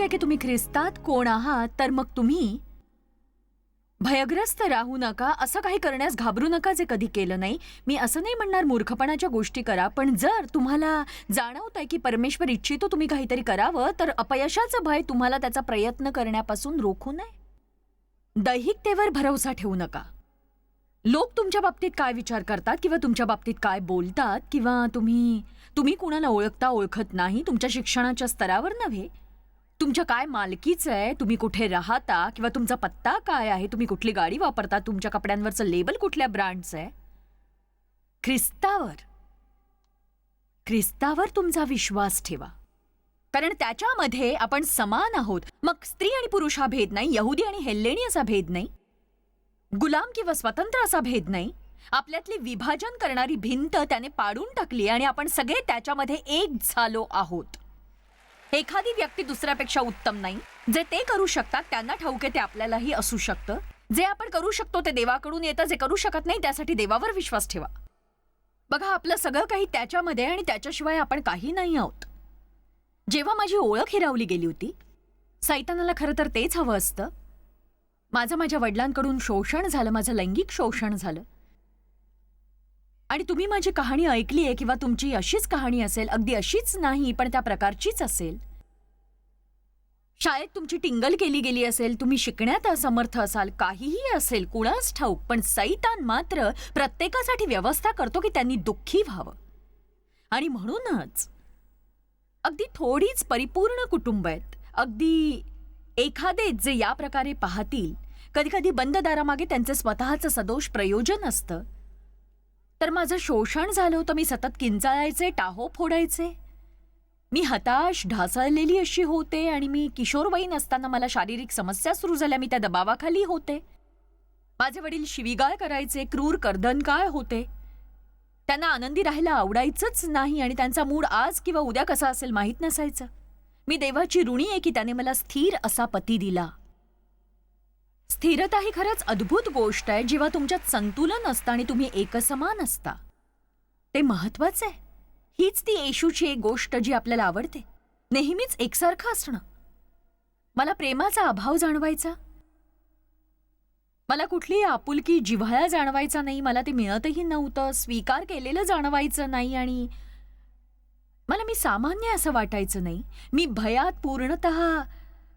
की तुम्ही ख्रिस्तात कोण आहात, तर मग तुम्ही भयग्रस्त राहू नका, असं काही करण्यास घाबरू नका जे कधी केलं नाही. मी असं नाही म्हणणार मूर्खपणाच्या गोष्टी करा, पण जर तुम्हाला जाणवतंय की परमेश्वर इच्छितो तुम्ही काहीतरी करावं, तर अपयशाचं भय तुम्हाला त्याचा प्रयत्न करण्यापासून रोखू नये. दैहिकतेवर भरोसा ठेवू नका. लोक तुमच्या बाबतीत काय विचार करतात किंवा तुमच्या बाबतीत काय बोलतात, किंवा तुम्ही कुणाला ओळखता ओळखत नाही, तुमच्या शिक्षणाच्या स्तरावर नव्हे, तुमच्या काय मालकीचं आहे, तुम्ही कुठे राहता किंवा तुमचा पत्ता काय आहे, तुम्ही कुठली गाडी वापरता, तुमच्या कपड्यांवरचं लेबल कुठल्या ब्रँडचं आहे. ख्रिस्तावर तुमचा विश्वास ठेवा, कारण त्याच्यामध्ये आपण समान आहोत. मग स्त्री आणि पुरुष हा भेद नाही, यहुदी आणि हेल्लेणी असा भेद नाही, गुलाम किंवा स्वतंत्र असा भेद नाही. आपल्यातली विभाजन करणारी भिंत त्याने पाडून टाकली आणि आपण सगळे त्याच्यामध्ये एक झालो आहोत. एखादी व्यक्ती दुसऱ्यापेक्षा उत्तम नाही. जे ते करू शकतात त्यांना ठाऊक आहे ते आपल्यालाही असू शकतं. जे आपण करू शकतो ते देवाकडून येतं, जे करू शकत नाही त्यासाठी देवावर विश्वास ठेवा. बघा, आपलं सगळं काही त्याच्यामध्ये आणि त्याच्याशिवाय आपण काही नाही आहोत. जेव्हा माझी ओळख हिरावली गेली होती, सैतानाला खरं तर तेच हवं असतं. माझ्या वडिलांकडून शोषण झालं, माझं लैंगिक शोषण झालं. आणि तुम्ही माझी कहाणी ऐकली आहे किंवा तुमची अशीच कहाणी असेल, अगदी अशीच नाही पण त्या प्रकारचीच असेल. शाळेत तुमची टिंगल केली गेली असेल, तुम्ही शिकण्यात असमर्थ असाल, काहीही असेल, कुणास ठाऊक. पण सैतान मात्र प्रत्येकासाठी व्यवस्था करतो की त्यांनी दुःखी व्हावं. आणि म्हणूनच अगदी थोडीच परिपूर्ण कुटुंब आहेत, अगदी एखादे जे या प्रकारे पाहतील. कधी कधी बंद दारामागे त्यांचे स्वतःचं सदोष प्रयोजन असतं. तर माझं शोषण झालं होतं, मी सतत किंचाळायचे, टाहो फोडायचे, मी हताश ढासळलेली अशी होते. आणि मी किशोरवयीन असताना मला शारीरिक समस्या सुरू झाल्या, मी त्या दबावाखाली होते. माझे वडील शिवीगाळ करायचे, क्रूर कर्दनकाळ होते. त्यांना आनंदी राहायला आवडायचंच नाही आणि त्यांचा मूड आज किंवा उद्या कसा असेल माहीत नसायचं. मी देवाची ऋणी आहे की त्याने मला स्थिर असा पती दिला. स्थिरता ही खरंच अद्भुत गोष्ट आहे जेव्हा तुमच्यात संतुलन असतं आणि तुम्ही एकसमान असता. ते महत्वाचं आहे. हीच ती येशूची एक गोष्ट जी आपल्याला आवडते, नेहमीच एकसारखं असणं. मला प्रेमाचा अभाव जाणवायचा, मला कुठली आपुलकी जिव्हाळा जाणवायचा नाही, मला ते मिळतही नव्हतं, स्वीकार केलेलं जाणवायचं नाही. आणि मी सामान्य असं वाटायचं नाही. मी भयात पूर्णतः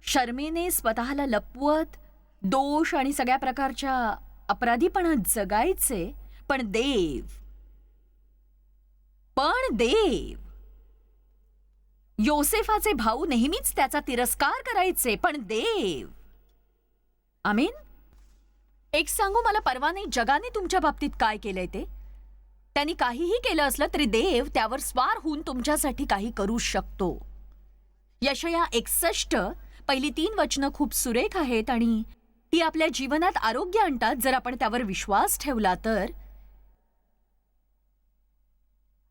शर्मेने स्वतःला लपवत दोष आणि सगळ्या प्रकारच्या अपराधीपणात जगायचे. पण देव योसेफाचे भाऊ नेहमीच त्याचा तिरस्कार करायचे, पण देव. आमेन. एक सांगू, मला परवा नाही जगाने तुमच्या बाबतीत काय केलंय ते. त्यांनी काहीही केलं असलं तरी देव त्यावर स्वार होऊन तुमच्यासाठी काही करू शकतो. यशया 61 पहिली 3 वचनं खूप सुरेख आहेत आणि ती आपल्या जीवनात आरोग्य आणतात जर आपण त्यावर विश्वास ठेवला तर.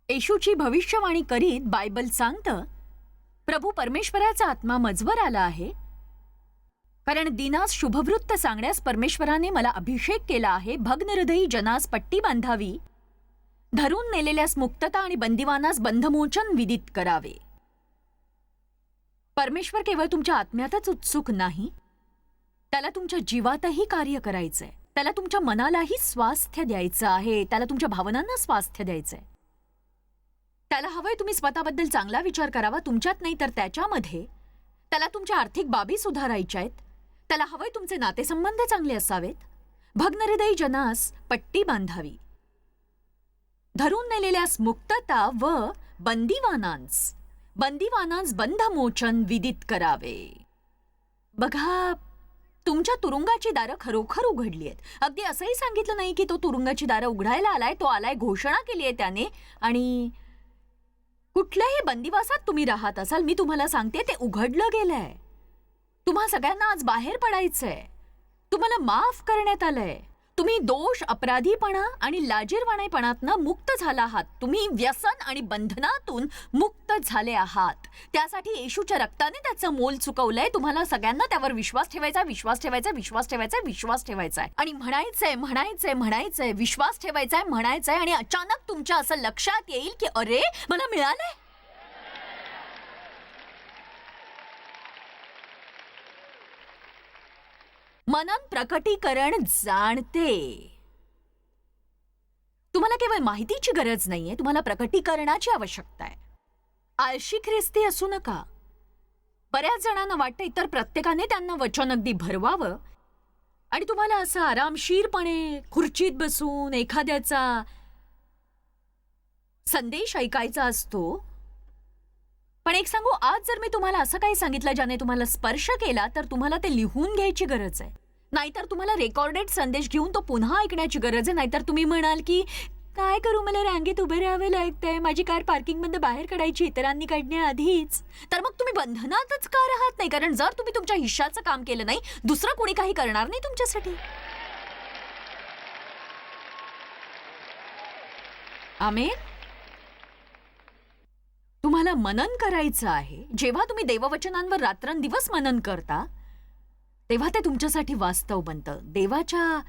येशूची भविष्यवाणी करीत बायबल सांगतं, प्रभू परमेश्वराचा आत्मा मजवर आला आहे, कारण दिनास शुभवृत्त सांगण्यास परमेश्वराने मला अभिषेक केला आहे. भग्नहृदयी जनास पट्टी बांधावी, धरून नेलेल्यास मुक्तता आणि बंदिवानास बंधमोचन विदित करावे. परमेश्वर केवळ तुमच्या आत्म्यातच उत्सुक नाही, त्याला तुमच्या जीवातही कार्य करायचंय. त्याला तुमच्या मनालाही स्वास्थ्य द्यायचं आहे, त्याला तुमच्या भावनांना स्वास्थ्य द्यायचंय. त्याला हवंय तुम्ही स्वतःबद्दल चांगला विचार करावा, तुमच्यात नाही तर त्याच्यामध्ये. त्याला तुमच्या आर्थिक बाबी सुधारायच्या आहेत, त्याला हवंय तुमचे नातेसंबंध चांगले असावेत. भग्नहृदयी जनास पट्टी बांधावी, धरून नेलेल्यास मुक्तता व बंदिवानांस बंधमोचन विदित करावे. बघा, तुमच्या तुरुंगाची दारं खरोखर उघडली आहेत. अगदी असंही सांगितलं नाही की तो तुरुंगाची दारं उघडायला आलाय, तो आलाय, घोषणा केली आहे त्याने. आणि कुठल्याही बंदिवासात तुम्ही राहत असाल, मी तुम्हाला सांगते ते उघडलं गेलंय. तुम्हा सगळ्यांना आज बाहेर पडायचंय. तुम्हाला माफ करण्यात आलंय. तुम्ही दोष, अपराधीपणा आणि लाजीरवाणेपणातनं मुक्त झाला आहात. तुम्ही व्यसन आणि बंधनातून मुक्त झाले आहात. त्यासाठी येशूच्या रक्ताने त्याचं मोल चुकवलंय. तुम्हाला सगळ्यांना त्यावर विश्वास ठेवायचा, विश्वास ठेवायचा, विश्वास ठेवायचा, विश्वास ठेवायचा आहे. आणि म्हणायचंय, विश्वास ठेवायचाय, म्हणायचंय. आणि अचानक तुमच्या असं लक्षात येईल की अरे, मला मिळालंय. मनन प्रकटीकरण जाणते. तुम्हाला केवळ माहितीची गरज नाहीये, तुम्हाला प्रकटीकरणाची आवश्यकता आहे. आळशी ख्रिस्ती असू नका. बऱ्याच जणांना वाटतं इतर प्रत्येकाने त्यांना वचन अगदी भरवावं आणि तुम्हाला असं आरामशीरपणे खुर्चीत बसून एखाद्याचा संदेश ऐकायचा असतो. पण एक सांगू, आज जर मी तुम्हाला असं काही सांगितलं ज्याने तुम्हाला स्पर्श केला, तर तुम्हाला ते लिहून घ्यायची गरज आहे. नाहीतर तुम्हाला रेकॉर्डेड संदेश घेऊन तो पुन्हा ऐकण्याची गरज आहे. नाहीतर तुम्ही म्हणाल की काय करू, मला रांगेत उभे राहावे लागतंय, माझी कार पार्किंगमध्ये बाहेर काढायची इतरांनी काढण्याआधीच. तर मग तुम्ही बंधनातच का राहत नाही? कारण जर तुम्ही तुमच्या हिश्श्याचं काम केलं नाही, दुसरं कोणी काही करणार नाही तुमच्यासाठी. आमेन. तुम्हाला मनन करायचं आहे. जेव्हा तुम्ही देववचनांवर रात्रंदिवस मनन करता, तेव्हा ते तुमच्यासाठी वास्तव बनतं. देवाच्या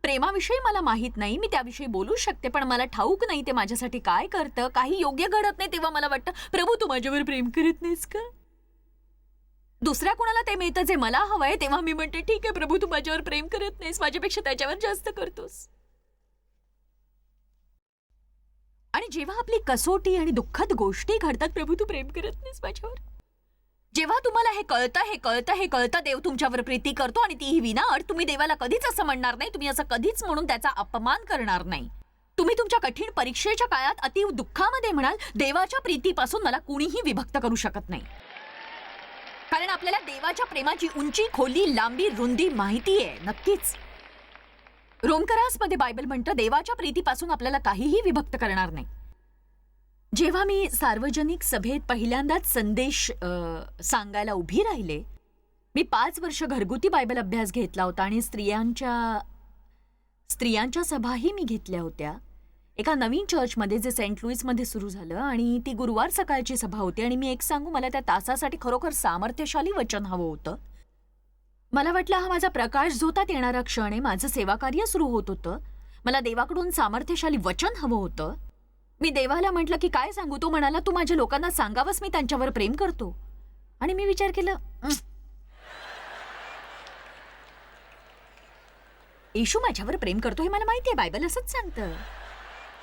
प्रेमाविषयी मला माहित नाही, मी त्याविषयी बोलू शकते, पण मला ठाऊक नाही ते माझ्यासाठी काय करतं. काही योग्य घडत नाही तेव्हा मला वाटतं, प्रभू तू माझ्यावर प्रेम करत नाहीस का? दुसऱ्या कोणाला ते मिळतं जे मला हवंय, तेव्हा मी म्हणते ठीक आहे प्रभू, तू माझ्यावर प्रेम करत नाहीस, माझ्यापेक्षा त्याच्यावर जास्त करतोस. आणि जेव्हा आपली कसोटी आणि दुःखद गोष्टी घडतात, प्रभू तू प्रेम करत नाहीस माझ्यावर. जेव्हा तुम्हाला हे कळतं, देव तुमच्यावर प्रीती करतो आणि तीही विनाअट. तुम्ही देवाला कधीच असं म्हणणार नाही, तुम्ही असं कधीच म्हणून त्याचा अपमान करणार नाही. तुम्ही तुमच्या कठीण परीक्षेच्या काळात अतीव दुःखामध्ये म्हणाल, देवाच्या प्रीतीपासून मला कुणीही विभक्त करू शकत नाही. कारण आपल्याला देवाच्या प्रेमाची उंची, खोली, लांबी, रुंदी माहिती आहे. नक्कीच रोमकरासमध्ये बायबल म्हणतं, देवाच्या प्रीतीपासून आपल्याला काहीही विभक्त करणार नाही. जेव्हा मी सार्वजनिक सभेत पहिल्यांदाच संदेश सांगायला उभी राहिले, मी 5 वर्ष घरगुती बायबल अभ्यास घेतला होता आणि स्त्रियांच्या सभाही मी घेतल्या होत्या एका नवीन चर्चमध्ये जे सेंट लुईसमध्ये सुरू झालं. आणि ती गुरुवार सकाळची सभा होती. आणि मी एक सांगू, मला त्या तासासाठी खरोखर सामर्थ्यशाली वचन हवं होतं. मला वाटलं हा माझा प्रकाश झोतात येणारा क्षण आहे, माझं सेवाकार्य सुरू होत होतं, मला देवाकडून सामर्थ्यशाली वचन हवं होतं. मी देवाला म्हटलं की काय सांगू. तो म्हणाला, तू माझ्या लोकांना सांगावंस मी त्यांच्यावर प्रेम करतो. आणि मी विचार केला, येशू माझ्यावर प्रेम करतो हे मला माहितीये, बायबल असंच सांगतं.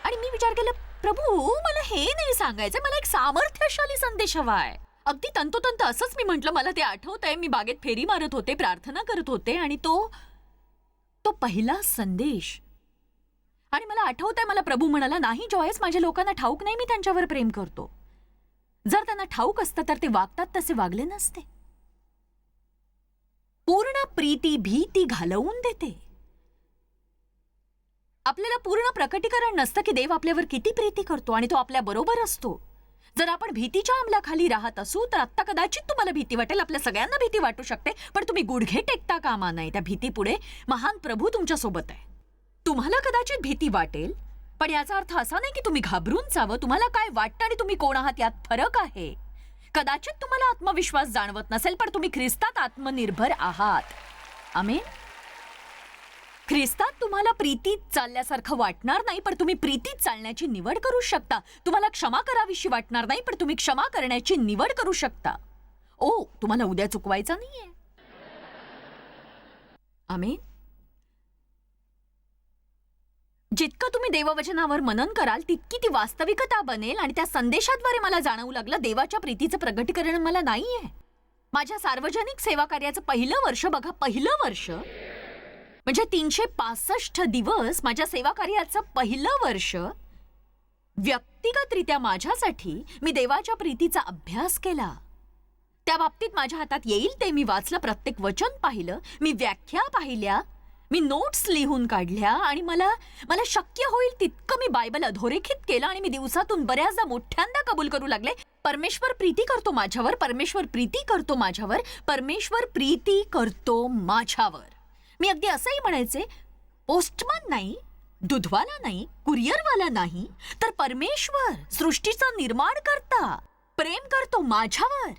आणि मी विचार केला, प्रभू मला हे नाही सांगायचं, मला एक सामर्थ्यशाली संदेश हवाय. अगदी तंतोतंत असंच मी म्हटलं. मला ते आठवतंय, मी बागेत फेरी मारत होते, प्रार्थना करत होते आणि तो पहिला संदेश. आणि मला आठवतंय, मला प्रभू म्हणाला, नाही जॉयस, माझ्या लोकांना ठाऊक नाही मी त्यांच्यावर प्रेम करतो. जर त्यांना ठाऊक असतं तर ते वागतात तसे वागले नसते. पूर्ण प्रीती भीती घालवून देते. आपल्याला पूर्ण प्रकटीकरण नसतं की देव आपल्यावर किती प्रीती करतो आणि तो आपल्या बरोबर असतो. जर आपण भीतीच्या अंमलाखाली राहत असू तर आत्ता कदाचित तुम्हाला भीती वाटेल, आपल्या सगळ्यांना भीती वाटू शकते, पण तुम्ही गुडघे टेकता कामा नये. त्या भीतीपुढे महान प्रभू तुमच्या सोबत आहे. तुम्हाला कदाचित भीती वाटेल, पण याचा अर्थ असा नाही की तुम्ही घाबरून जावं. तुम्हाला काय वाटतं आणि तुम्ही कोण आहात यात फरक आहे. कदाचित तुम्हाला आत्मविश्वास जाणवत नसेल, पण तुम्ही ख्रिस्तात आत्मनिर्भर आहात. आमेन. ख्रिस्तात तुम्हाला प्रीतीत चालल्यासारखं वाटणार नाही, पण तुम्ही प्रीतीत चालण्याची निवड करू शकता. तुम्हाला क्षमा करावीशी वाटणार नाही, पण तुम्ही क्षमा करण्याची निवड करू शकता. तुम्हाला उद्या चुकवायचा नाहीये. आमेन. जितकं तुम्ही देववचनावर मनन कराल तितकी ती वास्तविकता बनेल. आणि त्या संदेशाद्वारे मला जाणवू लागलं, देवाच्या प्रीतीचं प्रगटीकरण मला नाहीये. माझ्या सार्वजनिक सेवा कार्याचं पहिलं वर्ष बघा, पहिलं वर्ष म्हणजे 365 दिवस माझ्या सेवा कार्याचं पहिलं वर्ष व्यक्तिगतरित्या माझ्यासाठी मी देवाच्या प्रीतीचा अभ्यास केला. त्या बाबतीत माझ्या हातात येईल ते मी वाचलं, प्रत्येक वचन पाहिलं, मी व्याख्या पाहिल्या, मी नोट्स लिहून काढल्या आणि मला शक्य होईल तितकं मी बायबल अधोरेखित केलं. आणि मी दिवसातून बऱ्याचदा मोठ्यांदा कबूल करू लागले, परमेश्वर प्रीती करतो माझ्यावर, परमेश्वर प्रीती करतो माझ्यावर, परमेश्वर प्रीती करतो माझ्यावर. मी अगदी असंही म्हणायचे, पोस्टमन नाही, दूधवाला नाही, कुरिअरवाला नाही, तर परमेश्वर सृष्टीचा निर्माण करता प्रेम करतो माझ्यावर.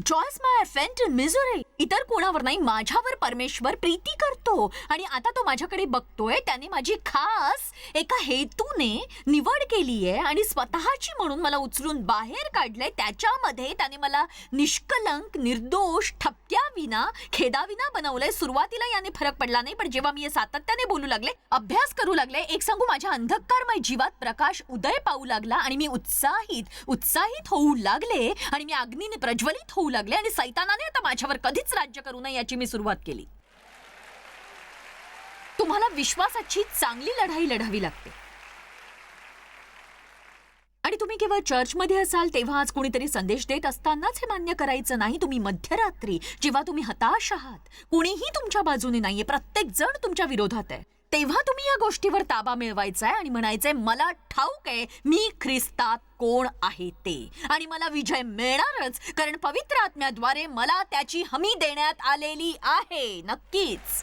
जॉयस मायर, फेंटन, मिझुरी, इतर कोणावर नाही, माझ्यावर परमेश्वर प्रीती करतो. आणि आता तो माझ्याकडे बघतोय. त्याने माझी खास एका हेतूने निवड केली आहे आणि स्वतःची म्हणून मला उचलून बाहेर काढलंय. त्याच्यामध्ये त्याने मला निष्कलंक, निर्दोष, ठपक्याविना, खेदाविना बनवलंय. सुरुवातीला याने फरक पडला नाही, पण जेव्हा मी सातत्याने बोलू लागले, अभ्यास करू लागले, एक सांगू, माझ्या अंधकारमय जीवात प्रकाश उदय पाहू लागला आणि मी उत्साहित होऊ लागले आणि मी अग्नीने प्रज्वलित होऊ लागले आणि सैतानाने आता माझ्यावर कधीच राज्य करू नये याची मी सुरुवात केली. तुम्हाला विश्वासाची चांगली लढाई लढावी लागते. आणि तुम्ही केवळ चर्चमध्ये असाल तेव्हा आज कोणीतरी संदेश देत असतानाच हे मान्य करायचं नाही. तुम्ही मध्यरात्री जेव्हा तुम्ही हताश आहात, कोणीही तुमच्या बाजूने नाहीये, प्रत्येक जण तुमच्या विरोधात आहे, तेव्हा तुम्ही या गोष्टीवर ताबा मिळवायचा आहे आणि म्हणायचंय, मला ठाऊक आहे मी ख्रिस्तात कोण आहे ते, आणि मला विजय मिळणारच, कारण पवित्र आत्म्याद्वारे मला त्याची हमी देण्यात आलेली आहे. नक्कीच.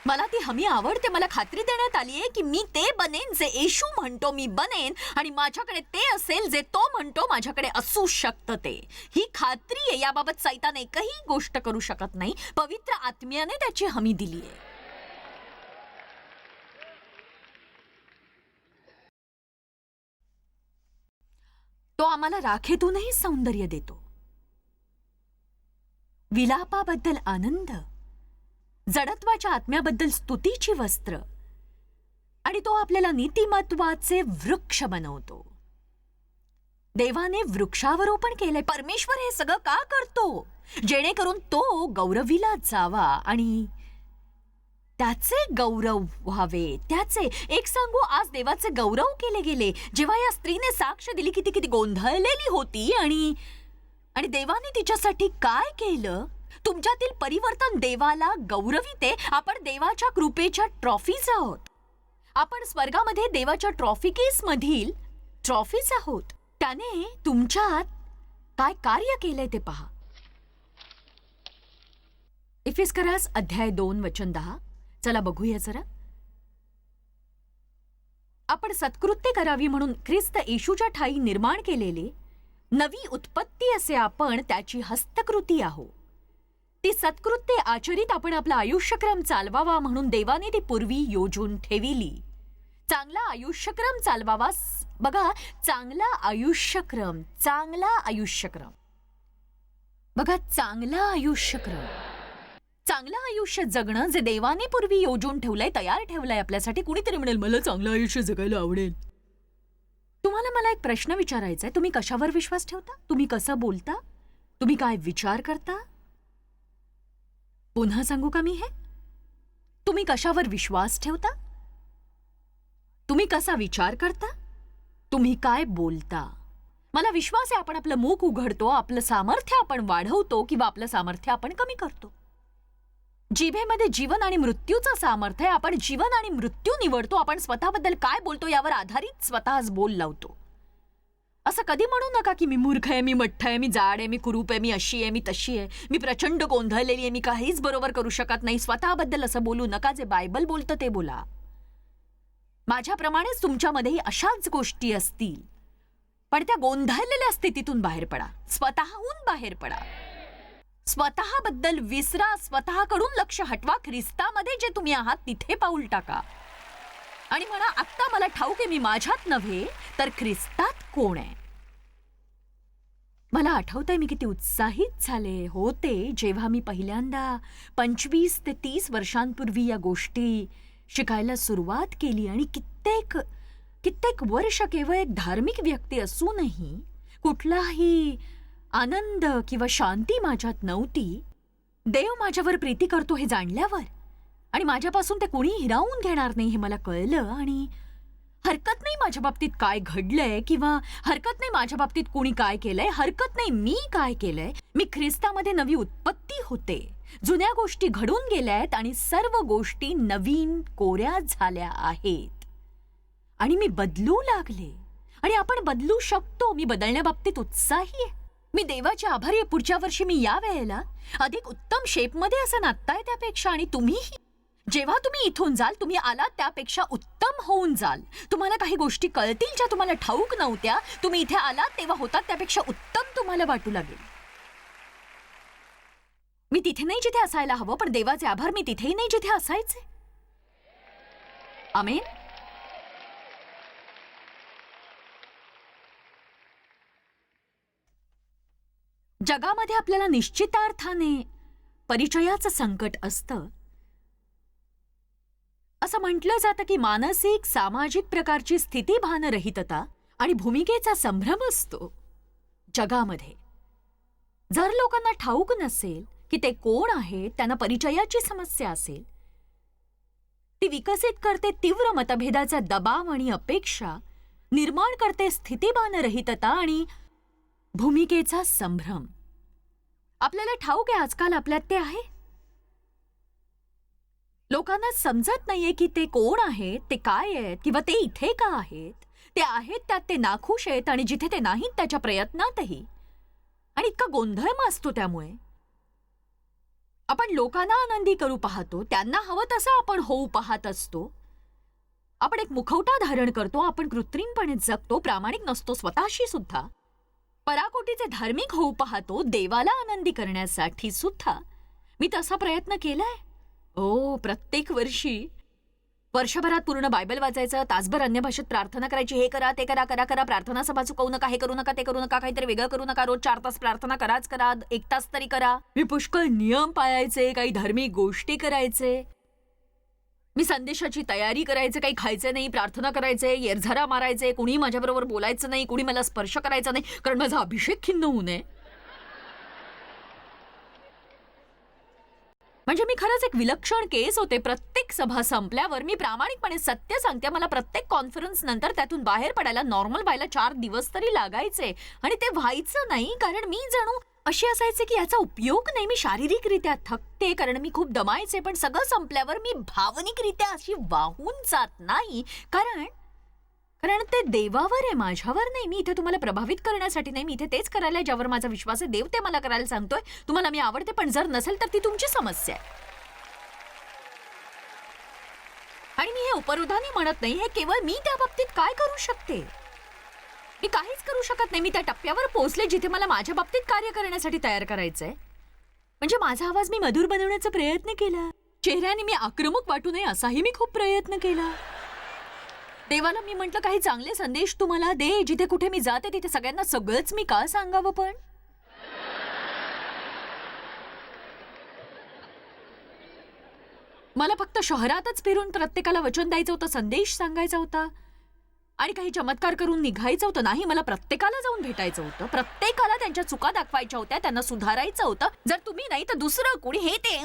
मला ती हमी आवडते. मला खात्री देण्यात आली आहे की मी ते बनेन जे येशू म्हणतो मी बनेन, आणि माझ्याकडे ते असेल जे तो म्हणतो माझ्याकडे असू शकतं ते. ही खात्री आहे. याबाबत सैतान एकही गोष्ट करू शकत नाही. पवित्र आत्म्याने त्याची हमी दिली आहे. तो आम्हाला राखेतूनही सौंदर्य देतो, विलापाबद्दल आनंद, जडत्वाच्या आत्म्याबद्दल स्तुतीची वस्त्र, आणि तो आपल्याला नीतिमत्वाचे वृक्ष बनवतो. देवाने वृक्षारोपण केलंय. परमेश्वर हे सगळं का करतो? जेणेकरून तो गौरविला जावा आणि त्याचे गौरव व्हावे. त्याचे एक सांगू, आज देवाचे गौरव केले गेले. जेव्हा या स्त्रीने साक्ष दिली की ती किती गोंधळलेली होती आणि देवाने तिच्यासाठी काय केलं. तुमच्यातील परिवर्तन देवाला गौरविते. आपण देवाच्या कृपेच्या ट्रॉफीज आहोत. आपण स्वर्गामध्ये देवाच्या ट्रॉफिकेस मधील ट्रॉफीज आहोत. त्याने तुमच्यात काय कार्य केलंय ते पहा. इफिस्करास अध्याय 2 वचन 10. चला बघूया जरा. आपण सत्कृत्य करावी म्हणून ख्रिस्त येशूच्या ठाई निर्माण केलेले नवी उत्पत्ती असे आपण त्याची हस्तकृती आहोत. ती सत्कृत्ये आचरित आपण आपला आयुष्यक्रम चालवावा म्हणून देवाने ती पूर्वी योजून ठेविली. चांगला आयुष्यक्रम चालवावा. बघा, चांगला आयुष्यक्रम बघा, चांगला आयुष्य जगणं जे देवाने पूर्वी योजून ठेवलंय, तयार ठेवलंय आपल्यासाठी. कुणीतरी म्हणेल, मला चांगलं आयुष्य जगायला आवडेल. तुम्हाला मला एक प्रश्न विचारायचा आहे. तुम्ही कशावर विश्वास ठेवता? तुम्ही कसं बोलता? तुम्ही काय विचार करता? पुन्हा सांगू का मी हे? तुम्ही कशावर विश्वास ठेवता? तुम्ही कसा विचार करता? तुम्ही काय बोलता? मला विश्वास आहे आपण आपलं मुख उघडतो, आपलं सामर्थ्य आपण वाढवतो किंवा आपलं सामर्थ्य आपण कमी करतो. जिभेमध्ये जीवन आणि मृत्यूचं सामर्थ्य आहे. आपण जीवन आणि मृत्यू निवडतो. आपण स्वतःबद्दल काय बोलतो यावर आधारित स्वतःच बोल लावतो. असं कधी म्हणू नका की मी मूर्ख आहे, मी मठ्ठ आहे, मी जाड आहे, मी कुरूप आहे, मी अशी आहे, मी तशी आहे, मी प्रचंड गोंधळलेली आहे, मी काहीच बरोबर करू शकत नाही. स्वतःबद्दल असं बोलू नका. जे बायबल बोलतं ते बोला. माझ्याप्रमाणेच तुमच्यामध्येही अशाच गोष्टी असतील, पण त्या गोंधळलेल्या स्थितीतून बाहेर पडा. स्वतःहून बाहेर पडा. स्वतःबद्दल विसरा. स्वतःकडून लक्ष हटवा. ख्रिस्तामध्ये जे तुम्ही आहात तिथे पाऊल टाका आणि म्हणा, आत्ता मला ठाऊक आहे मी माझ्यात नव्हे तर ख्रिस्तात कोण आहे. मला आठवतंय मी किती उत्साहित झाले होते जेव्हा मी पहिल्यांदा 25 ते 30 वर्षांपूर्वी या गोष्टी शिकायला सुरुवात केली. आणि कित्येक वर्ष केवळ एक धार्मिक व्यक्ती असूनही कुठलाही आनंद किंवा शांती माझ्यात नव्हती. देव माझ्यावर प्रीती करतो हे जाणल्यावर आणि माझ्यापासून ते कोणी हिरावून घेणार नाही हे मला कळलं. आणि हरकत नाही माझ्या बाबतीत काय घडलंय किंवा हरकत नाही माझ्या बाबतीत कोणी काय केलंय, हरकत नाही मी काय केलंय. मी ख्रिस्तामध्ये नवी उत्पत्ती होते. जुन्या गोष्टी घडून गेल्यात आणि सर्व गोष्टी नवीन कोऱ्या झाल्या आहेत आणि मी बदलू लागले. आणि आपण बदलू शकतो. मी बदलण्याबाबतीत उत्साही आहे. मी देवाचे आभारी आहे. पुढच्या वर्षी मी या वेळेला अधिक उत्तम शेपमध्ये असं नाचताय त्यापेक्षा. आणि तुम्हीही जेव्हा तुम्ही इथून जाल, तुम्ही आलात त्यापेक्षा उत्तम होऊन जाल. तुम्हाला काही गोष्टी कळतील ज्या तुम्हाला ठाऊक नव्हत्या. तुम्ही इथे आलात तेव्हा होतात त्यापेक्षा उत्तम तुम्हाला वाटू लागेल. मी तिथे नाही जिथे असायला हवं, पण देवाचे आभार मी तिथेही नाही जिथे असायचे. आमेन. जगामध्ये आपल्याला निश्चितार्थाने परिचयाचं संकट असतं. असं म्हटलं जातं की मानसिक सामाजिक प्रकारची स्थितीभानरहितता आणि भूमिकेचा संभ्रम असतो जगामध्ये. जर लोकांना ठाऊक नसेल की ते कोण आहेत, त्यांना परिचयाची समस्या असेल, ती विकसित करते तीव्र मतभेदाचा दबाव आणि अपेक्षा, निर्माण करते स्थितीभानरहितता आणि भूमिकेचा संभ्रम. आपल्याला ठाऊक आहे आजकाल आपल्यात ते आहे. लोकांना समजत नाहीये की ते कोण आहेत, ते काय आहेत, किंवा ते इथे का आहेत. ते आहेत त्यात ते नाखुश आहेत आणि जिथे ते नाहीत त्याच्या प्रयत्नातही. आणि इतका गोंधळ माजतो. त्यामुळे आपण लोकांना आनंदी करू पाहतो, त्यांना हवं तसं आपण होऊ पाहत असतो. आपण एक मुखवटा धारण करतो, आपण कृत्रिमपणे जगतो, प्रामाणिक नसतो स्वतःशी सुद्धा. पराकोटीचे धार्मिक होऊ पाहतो, देवाला आनंदी करण्यासाठी सुद्धा. मी तसा प्रयत्न केलाय. प्रत्येक वर्षी वर्षभरात पूर्ण बायबल वाचायचं, तासभर अन्य भाषेत प्रार्थना करायची. हे करा, ते करा, करा करा, प्रार्थना सभा चुकवू नका, हे करू नका, ते करू नका, काहीतरी वेगळं करू नका, रोज 4 तास प्रार्थना कराच करा, 1 तास तरी करा. मी पुष्कळ नियम पाळायचे, काही धार्मिक गोष्टी करायचे, मी संदेशाची तयारी करायचे, काही खायचे नाही, प्रार्थना करायचे, येरझारा मारायचे, कुणी माझ्याबरोबर बोलायचं नाही, कुणी मला स्पर्श करायचा नाही, कारण माझा अभिषेक खिन्न होऊ नये. म्हणजे मी खरंच एक विलक्षण केस होते. प्रत्येक सभा संपल्यावर मी प्रामाणिकपणे सत्य सांगते, मला प्रत्येक कॉन्फरन्स नंतर त्यातून बाहेर पडायला, नॉर्मल व्हायला 4 दिवस तरी लागायचे. आणि ते व्हायचं नाही कारण मी जणू अशी असायचे की याचा उपयोग नाही. मी शारीरिकरित्या थकते कारण मी खूप दमायचे, पण सगळं संपल्यावर मी भावनिकरित्या अशी वाहून जात नाही, कारण ते देवावर आहे, माझ्यावर नाही. मी इथे तुम्हाला प्रभावित करण्यासाठी नाही, मी इथे तेच करायला ज्यावर माझा विश्वास आहे. देव ते मला करायला सांगतोय. तुम्हाला मी आवडते, पण जर नसेल तर ती तुमची समस्या आहे. आणि मी हे उपरोधाने म्हणत नाही, हे केवळ मी त्या बाबतीत काय करू शकते. मी काहीच करू शकत नाही. मी त्या टप्प्यावर पोहोचले जिथे मला माझ्या बाबतीत कार्य करण्यासाठी तयार करायचंय. म्हणजे माझा आवाज मी मधुर बनवण्याचा प्रयत्न केला, चेहऱ्याने मी आक्रमक वाटू नये असाही मी खूप प्रयत्न केला. देवाला मी म्हटलं काही चांगले संदेश तुम्हाला दे, जिथे कुठे मी जाते तिथे सगळ्यांना सगळंच मी का सांगावं. पण मला फक्त शहरातच फिरून प्रत्येकाला वचन द्यायचं होतं, संदेश सांगायचा होता आणि काही चमत्कार करून निघायचं होतं. नाही, मला प्रत्येकाला जाऊन भेटायचं होतं, प्रत्येकाला त्यांच्या चुका दाखवायच्या होत्या, त्यांना सुधारायचं होतं. जर तुम्ही नाही तर दुसरं कोणी, हे ते.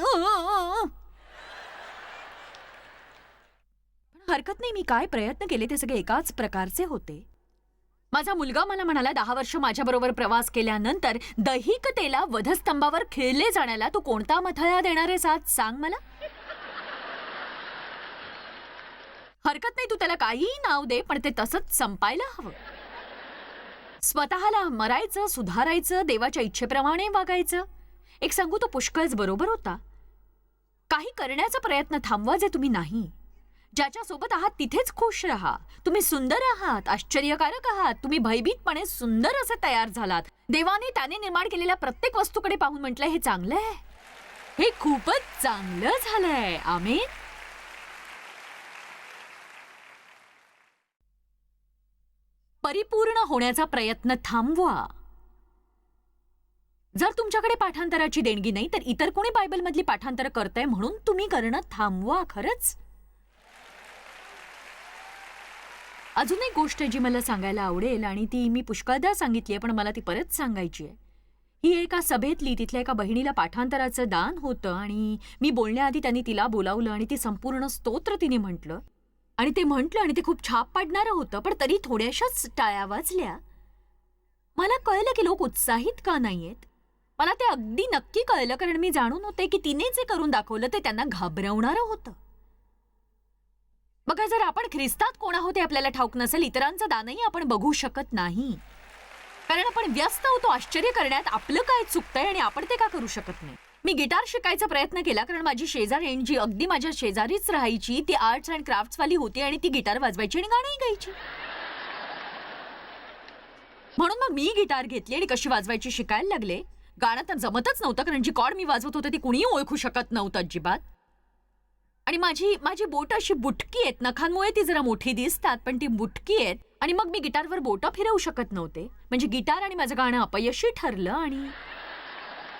हरकत नाही, मी काय प्रयत्न केले ते सगळे एकाच प्रकारचे होते. माझा मुलगा मला म्हणाला, 10 वर्ष माझ्याबरोबर प्रवास केल्यानंतर दैहिकतेला वधस्तंभावर खिळले जाण्याला तू कोणता मथळा देणार आहेस आज, सांग मला. हरकत नाही, तू त्याला काहीही नाव दे, पण ते तसंच संपायला हवं. स्वतःला मरायचं, सुधारायचं, देवाच्या इच्छेप्रमाणे वागायचं. एक सांगू, तो पुष्कळच बरोबर होता. काही करण्याचा प्रयत्न थांबवा जे तुम्ही नाही. ज्याच्यासोबत आहात तिथेच खुश राहा. तुम्ही सुंदर आहात, आश्चर्यकारक आहात, तुम्ही भयभीतपणे सुंदर असे तयार झालात. देवाने त्याने निर्माण केलेल्या प्रत्येक वस्तूकडे पाहून म्हटलंय, हे चांगलं आहे, हे खूपच चांगलं झालंय. आमेन. परिपूर्ण होण्याचा प्रयत्न थांबवा. जर तुमच्याकडे पाठांतराची देणगी नाही तर इतर कोणी बायबलमधली पाठांतर करतंय म्हणून तुम्ही करणं थांबवा. खरंच. अजून एक गोष्ट जी मला सांगायला आवडेल आणि ती मी पुष्कळदा सांगितलीये, पण मला ती परत सांगायची आहे. ही एका सभेतली तिथल्या एका बहिणीला पाठांतराचं दान होतं आणि मी बोलण्याआधी त्यांनी तिला बोलावलं आणि ती संपूर्ण स्तोत्र तिने म्हटलं आणि ते खूप छाप पाडणारं होतं, पण तरी थोड्याशाच टाळ्या वाजल्या. मला कळलं की लोक उत्साहित का नाहीयेत. मला ते अगदी नक्की कळलं, कारण मी जाणून होते की तिने जे करून दाखवलं ते त्यांना घाबरवणारं होतं. बघा, जर आपण ख्रिस्तात कोण आहोत हे आपल्याला ठाऊक नसेल, इतरांचं दानही आपण बघू शकत नाही, कारण आपण व्यस्त होतो आश्चर्य करण्यात आपलं काय चुकतंय आणि आपण ते का करू शकत नाही. मी गिटार शिकायचा प्रयत्न केला कारण माझी शेजारीण जी अगदी माझ्या शेजारीच राहायची ती आर्ट्स अँड क्राफ्ट्स वाली होती आणि ती गिटार वाजवायची आणि गाणंही गायची. म्हणून मग मी गिटार घेतली आणि कशी वाजवायची शिकायला लागले. गाणं तर जमतच नव्हतं कारण जी कॉर्ड मी वाजवत होते ती कुणीही ओळखू शकत नव्हतं अजिबात. आणि माझी माझी बोट अशी बुटकी आहेत, नखांमुळे ती जरा मोठी दिसतात पण ती बुटकी आहेत. आणि मग मी गिटारवर बोटं फिरवू शकत नव्हते. म्हणजे गिटार आणि माझं गाणं अपयशी ठरलं आणि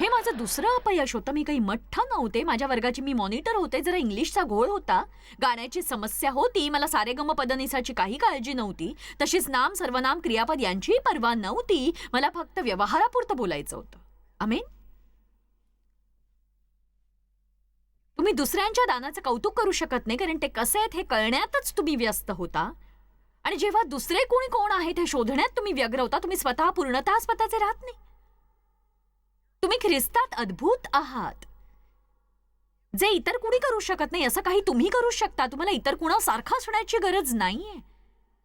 हे माझं दुसरं अपयश होतं. मी काही मठ्ठ नव्हते. माझ्या वर्गाची मी मॉनिटर होते. जरा इंग्लिशचा घोळ होता, गाण्याची समस्या होती, मला सारेगम पदनिसाची काही काळजी नव्हती, तशीच नाम सर्वनाम क्रियापद यांचीही पर्वा नव्हती. मला फक्त व्यवहारापुरतं बोलायचं होतं. आमेन. तुम्ही दुसऱ्यांच्या दानाचं कौतुक करू शकत नाही कारण ते कसे आहेत हे कळण्यातच तुम्ही व्यस्त होता. आणि जेव्हा दुसरे कोणी कोण आहेत हे शोधण्यात तुम्ही व्यग्र होता, तुम्ही स्वतः पूर्णतः स्वतःचे राहत नाही. तुम्ही ख्रिस्तात अद्भुत आहात. जे इतर कुणी करू शकत नाही असं काही तुम्ही करू शकता. तुम्हाला इतर कुणासारखं असण्याची गरज नाहीये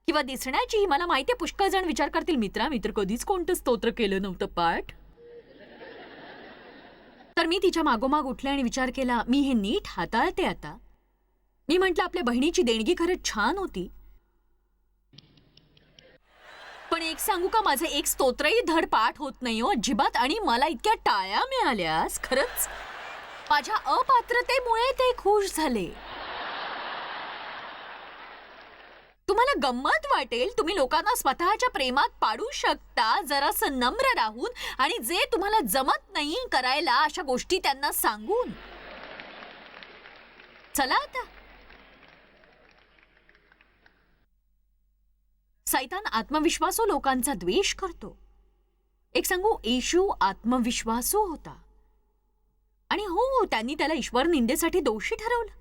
किंवा दिसण्याची. मला माहितीये पुष्कळ जण विचार करतील, मित्र कधीच कोणतं स्तोत्र केलं नव्हतं पाठ. तर मी तिच्या मागोमाग उठले आणि विचार केला, मी हे नीट हाताळते आता. मी म्हटलं आपल्या बहिणीची देणगी खरंच छान होती, पण एक सांगू का, माझे एक स्तोत्रही धड पाठ होत नाही हो अजिबात. आणि मला इतक्या टाळ्या मिळाल्यास खरंच माझ्या अपात्रतेमुळे ते खुश झाले. तुम्हाला गंमत वाटेल, तुम्ही लोकांना स्वतःच्या प्रेमात पाडू शकता जरासं नम्र राहून आणि जे तुम्हाला जमत नाही करायला अशा गोष्टी त्यांना सांगून. चला आता. सैतान आत्मविश्वासू लोकांचा द्वेष करतो. एक सांगू, येशू आत्मविश्वासू होता आणि हो, त्यांनी त्याला ईश्वर निंदेसाठी दोषी ठरवलं.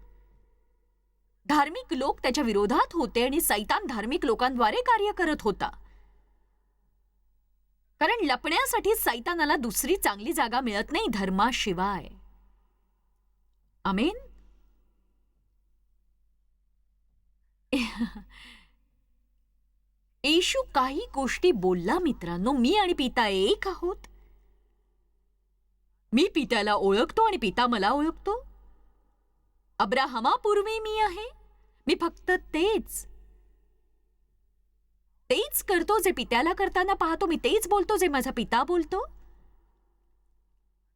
धार्मिक लोक त्याच्या विरोधात होते आणि सैतान धार्मिक लोकांद्वारे कार्य करत होता. कारण लपण्यासाठी सैतानाला दुसरी चांगली जागा मिळत नाही धर्माशिवाय. आमेन. येशू काही गोष्टी बोलला मित्रांनो. मी आणि पिता एक आहोत. मी पित्याला ओळखतो आणि पिता मला ओळखतो. अब्राहमापूर्वी मी आहे. मी फक्त तेच करतो जे पित्याला करताना पाहतो. मी तेच बोलतो जे माझा पिता बोलतो.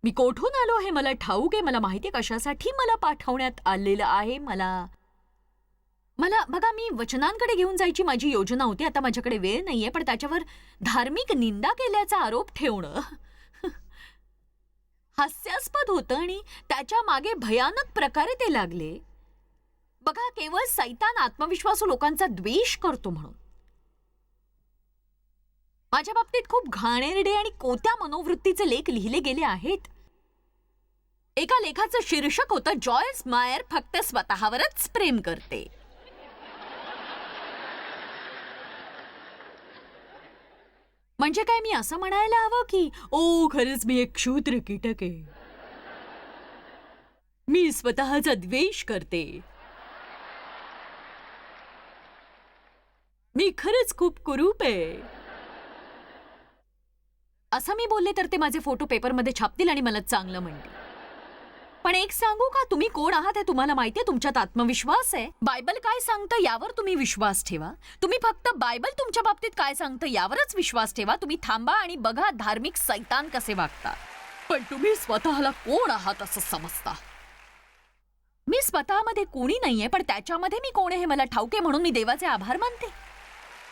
मी कोठून आलो हे मला ठाऊक आहे. मला माहिती आहे कशासाठी मला पाठवण्यात आलेलं आहे. मला बघा, मी वचनांकडे घेऊन जायची माझी योजना होती. आता माझ्याकडे वेळ नाहीये, पण त्याच्यावर धार्मिक निंदा केल्याचा आरोप ठेवणं हास्यास्पद होतं आणि त्याच्या मागे भयानक प्रकारे ते लागले. बघा, केवळ सैतान आत्मविश्वासू लोकांचा द्वेष करतो म्हणून. माझ्या बाबतीत खूप घाणेरडे आणि कोत्या मनोवृत्तीचे लेख लिहिले गेले आहेत. एका लेखाचं शीर्षक होतं, जॉयस मायर फक्त स्वतःवरच प्रेम करते. म्हणजे काय, मी असं म्हणायला हवं की ओ खरंच मी एक क्षुद्र कीटक आहे, मी स्वतःचा द्वेष करते, मी खरंच खूप कुरूप आहे, असं मी बोलले तर ते माझे फोटो पेपरमध्ये छापतील आणि मला चांगलं म्हणतील. पण एक सांगू का, तुम्ही कोण आहात हे तुम्हाला माहितीये. तुमच्यात आत्मविश्वास आहे. बायबल काय सांगतं यावर तुम्ही विश्वास ठेवा. तुम्ही फक्त बायबल तुमच्या बाबतीत काय सांगतं यावरच विश्वास ठेवा. तुम्ही थांबा आणि बघा धार्मिक सैतान कसे वागतात. पण तुम्ही स्वतःला कोण आहात असं समजता. मी स्वतःमध्ये कोणी नाहीये, पण त्याच्यामध्ये मी कोण आहे हे मला ठाऊक आहे, म्हणून मी देवाचे आभार मानते.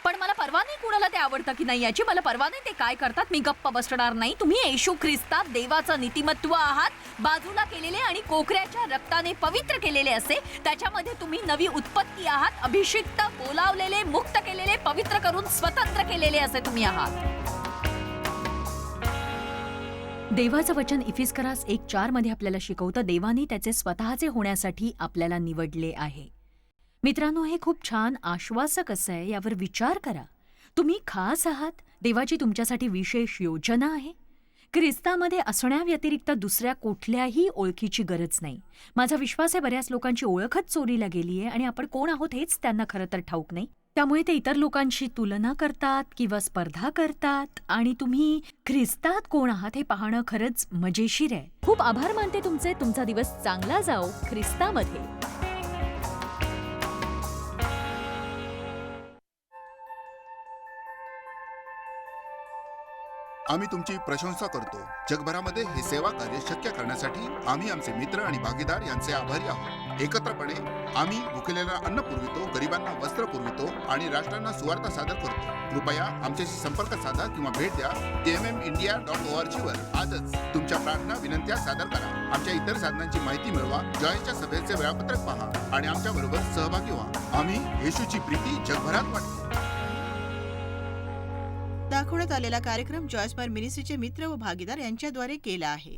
पण मला परवा नाही कुणाला ते आवडतं की नाही याची. मला परवा नाही ते काय करतात. मी गप्प बसणार नाही. तुम्ही येशू ख्रिस्तात देवाचं नीतिमत्व आहात, बाजूला केलेले आणि कोकऱ्याच्या रक्ताने पवित्र केलेले असे. त्याच्यामध्ये तुम्ही नवी उत्पत्ती आहात. अभिषिक्त, बोलावलेले, मुक्त केलेले, पवित्र करून स्वतंत्र केलेले असे तुम्ही आहात. देवाचं वचन इफिस्करास 1:4 मध्ये आपल्याला शिकवतं, देवाने त्याचे स्वतःचे होण्यासाठी आपल्याला निवडले आहे. मित्रांनो, हे खूप छान आश्वासक असं आहे. यावर विचार करा. तुम्ही खास आहात. देवाची तुमच्यासाठी विशेष योजना आहे. ख्रिस्तामध्ये असण्याव्यतिरिक्त दुसऱ्या कुठल्याही ओळखीची गरज नाही. माझा विश्वास आहे बऱ्याच लोकांची ओळखच चोरीला गेली आहे आणि आपण कोण आहोत हेच त्यांना खरं तर ठाऊक नाही. त्यामुळे ते इतर लोकांशी तुलना करतात किंवा स्पर्धा करतात आणि तुम्ही ख्रिस्तात कोण आहात हे पाहणं खरंच मजेशीर आहे. खूप आभार मानते तुमचे. तुमचा दिवस चांगला जाओ ख्रिस्तामध्ये. आम्ही तुमची प्रशंसा करतो. जगभरामध्ये हे सेवा कार्य शक्य करण्यासाठी आम्ही आमचे मित्र आणि भागीदार यांचे आभारी आहोत. एकत्रपणे आम्ही भुकेलेला अन्न पुरवितो, गरिबांना वस्त्र पुरवितो आणि राष्ट्रांना सुवार्ता सादर करतो. कृपया आमच्याशी संपर्क साधा किंवा भेट द्या tmmindia.org वर. आजच तुमच्या प्रार्थना विनंत्या सादर करा. आमच्या इतर साधनांची माहिती मिळवा, जॉयच्या सभेचे वेळापत्रक पहा आणि आमच्या बरोबर सहभागी व्हा. आम्ही येशूची प्रीती जगभरात वाटतो. दाखवण्यात आलेला कार्यक्रम जॉयस बार मिनिस्ट्रीचे मित्र व भागीदार यांच्याद्वारे केला आहे.